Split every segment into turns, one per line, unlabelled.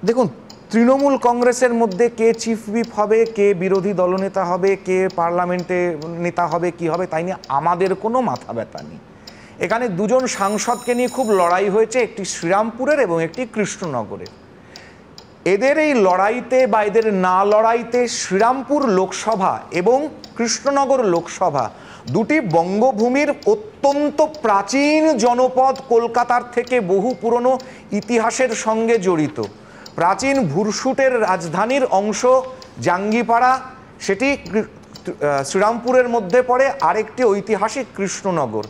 দেখুন, তৃণমূল কংগ্রেসের মধ্যে কে চিফ হুইপ হবে, কে বিরোধী দলনেতা হবে, কে পার্লামেন্টে নেতা হবে, কি হবে, তাই নিয়ে আমাদের কোনো মাথা ব্যথা নেই। এখানে দুজন সাংসদকে নিয়ে খুব লড়াই হয়েছে, একটি শ্রীরামপুরের এবং একটি কৃষ্ণনগরের। এদের এই লড়াইতে বা এদের না লড়াইতে শ্রীরামপুর লোকসভা এবং কৃষ্ণনগর লোকসভা দুটি বঙ্গভূমির অত্যন্ত প্রাচীন জনপদ, কলকাতার থেকে বহু পুরনো ইতিহাসের সঙ্গে জড়িত। প্রাচীন ভুরসুটের রাজধানীর অংশ জাঙ্গিপাড়া, সেটি শ্রীরামপুরের মধ্যে পড়ে। আরেকটি ঐতিহাসিক কৃষ্ণনগর।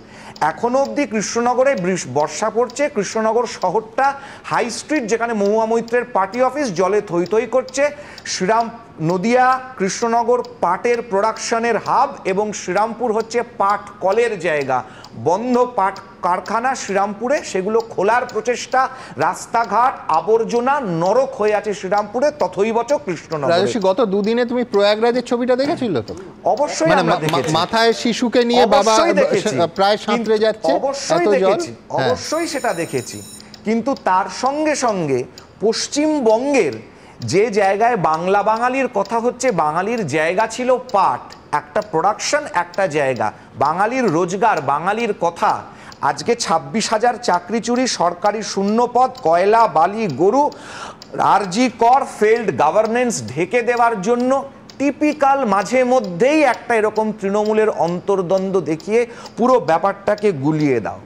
এখনো অবধি কৃষ্ণনগরে বর্ষা পড়ছে, কৃষ্ণনগর শহরটা হাই স্ট্রিট, যেখানে মহুয়া মৈত্রের পার্টি অফিস, জলে থই থই করছে। নদিয়া কৃষ্ণনগর পাটের প্রোডাকশনের হাব এবং শ্রীরামপুর হচ্ছে পাট কলের জায়গা। বন্ধ পাট কারখানা শ্রীরামপুরে, সেগুলো খোলার প্রচেষ্টা, রাস্তাঘাট আবর্জনা নরক হয়ে আছে শ্রীরামপুরে, তথৈবচ কৃষ্ণনগর।
গত দুদিনে তুমি প্রয়াগরাজের ছবিটা দেখেছিল তো?
অবশ্যই আমরা দেখেছি।
মাথায় শিশুকে নিয়ে বাবা প্রায় সাঁতরে যাচ্ছে,
অবশ্যই দেখেছি, অবশ্যই সেটা দেখেছি। কিন্তু তার সঙ্গে সঙ্গে পশ্চিমবঙ্গের যে জায়গায় বাংলা বাঙালির কথা হচ্ছে, বাঙালির জায়গা ছিল পাট, একটা প্রোডাকশন, একটা জায়গা, বাঙালির রোজগার, বাঙালির কথা। আজকে 26,000 চাকরি চুরি, সরকারি শূন্যপদ, কয়লা, বালি, গরু, আরজি কর, ফেল্ড গভর্নেন্স ঢেকে দেওয়ার জন্য টিপিক্যাল মাঝে মধ্যেই একটা এরকম তৃণমূলের অন্তর্দ্বন্দ্ব দেখিয়ে পুরো ব্যাপারটাকে গুলিয়ে দাও।